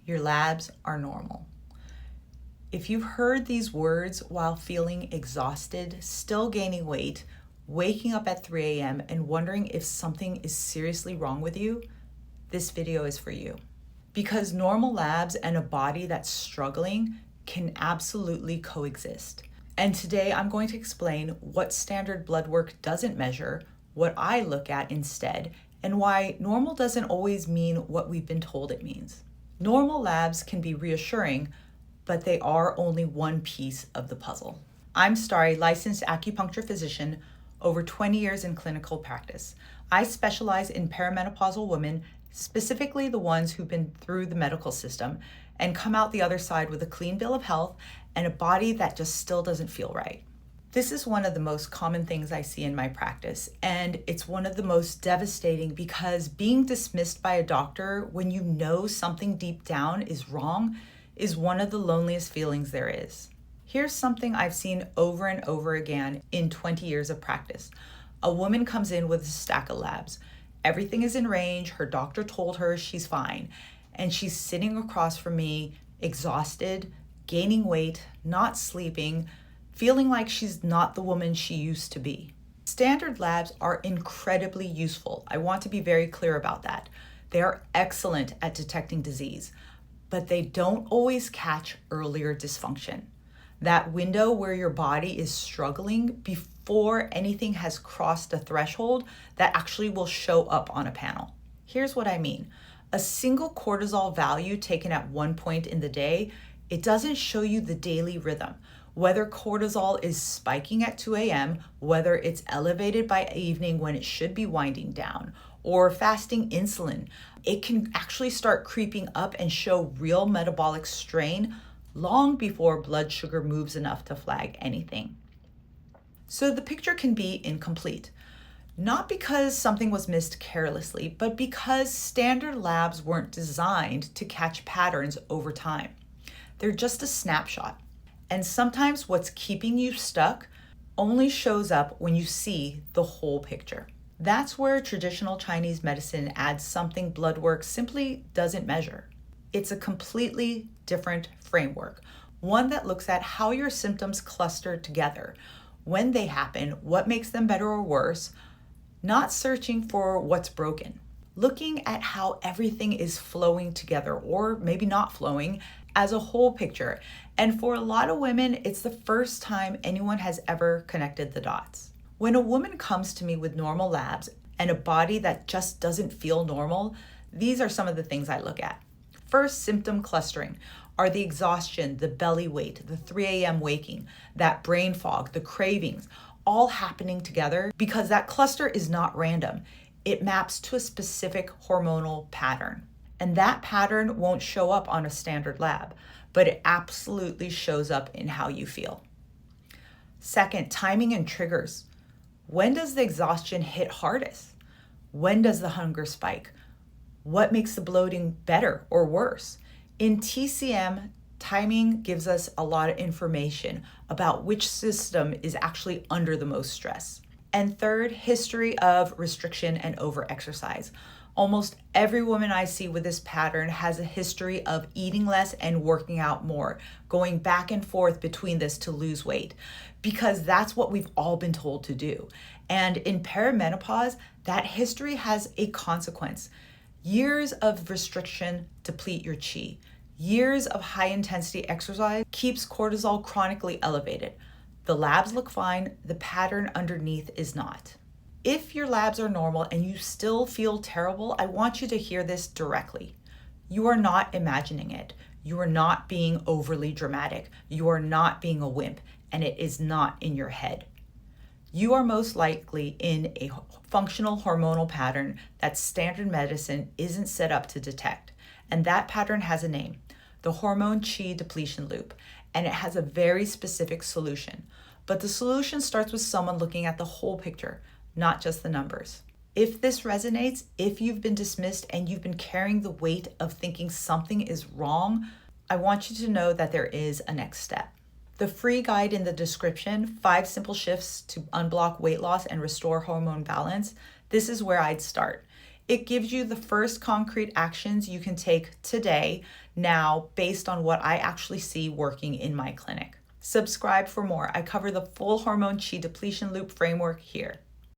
your labs are normal. If you've heard these words while feeling exhausted, still gaining weight, waking up at 3 a.m. and wondering if something is seriously wrong with you, this video is for you. Because normal labs and a body that's struggling can absolutely coexist. And today I'm going to explain what standard blood work doesn't measure, what I look at instead, and why normal doesn't always mean what we've been told it means. Normal labs can be reassuring, but they are only one piece of the puzzle. I'm Starry, licensed acupuncture physician, over 20 years in clinical practice. I specialize in perimenopausal women, specifically the ones who've been through the medical system and come out the other side with a clean bill of health and a body that just still doesn't feel right. This is one of the most common things I see in my practice, and it's one of the most devastating because being dismissed by a doctor when you know something deep down is wrong is one of the loneliest feelings there is. Here's something I've seen over and over again in 20 years of practice. A woman comes in with a stack of labs. Everything is in range, her doctor told her she's fine, and she's sitting across from me, exhausted, gaining weight, not sleeping, feeling like she's not the woman she used to be. Standard labs are incredibly useful. I want to be very clear about that. They are excellent at detecting disease, but they don't always catch earlier dysfunction. That window where your body is struggling before anything has crossed a threshold that actually will show up on a panel. Here's what I mean. A single cortisol value taken at one point in the day, it doesn't show you the daily rhythm. Whether cortisol is spiking at 2 a.m., whether it's elevated by evening when it should be winding down, or fasting insulin, it can actually start creeping up and show real metabolic strain long before blood sugar moves enough to flag anything. So the picture can be incomplete, not because something was missed carelessly, but because standard labs weren't designed to catch patterns over time. They're just a snapshot. And sometimes what's keeping you stuck only shows up when you see the whole picture. That's where traditional Chinese medicine adds something blood work simply doesn't measure. It's a completely different framework, one that looks at how your symptoms cluster together, when they happen, what makes them better or worse, not searching for what's broken, looking at how everything is flowing together, or maybe not flowing, as a whole picture. And for a lot of women, it's the first time anyone has ever connected the dots. When a woman comes to me with normal labs and a body that just doesn't feel normal, these are some of the things I look at. First, symptom clustering are the exhaustion, the belly weight, the 3 a.m. waking, that brain fog, the cravings, all happening together because that cluster is not random. It maps to a specific hormonal pattern. And that pattern won't show up on a standard lab, but it absolutely shows up in how you feel. Second, timing and triggers. When does the exhaustion hit hardest? When does the hunger spike? What makes the bloating better or worse? In TCM, timing gives us a lot of information about which system is actually under the most stress. And third, history of restriction and overexercise. Almost every woman I see with this pattern has a history of eating less and working out more, going back and forth between this to lose weight, because that's what we've all been told to do. And in perimenopause, that history has a consequence. Years of restriction deplete your qi. Years of high intensity exercise keeps cortisol chronically elevated. The labs look fine, the pattern underneath is not. If your labs are normal and you still feel terrible, I want you to hear this directly. You are not imagining it. You are not being overly dramatic. You are not being a wimp, and it is not in your head. You are most likely in a functional hormonal pattern that standard medicine isn't set up to detect. And that pattern has a name, the Hormone-Qi depletion loop, and it has a very specific solution. But the solution starts with someone looking at the whole picture, not just the numbers. If this resonates, if you've been dismissed and you've been carrying the weight of thinking something is wrong, I want you to know that there is a next step. The free guide in the description, 5 simple shifts to unblock weight loss and restore hormone balance, this is where I'd start. It gives you the first concrete actions you can take today, now, based on what I actually see working in my clinic. Subscribe for more. I cover the full Hormone-Qi depletion loop framework here.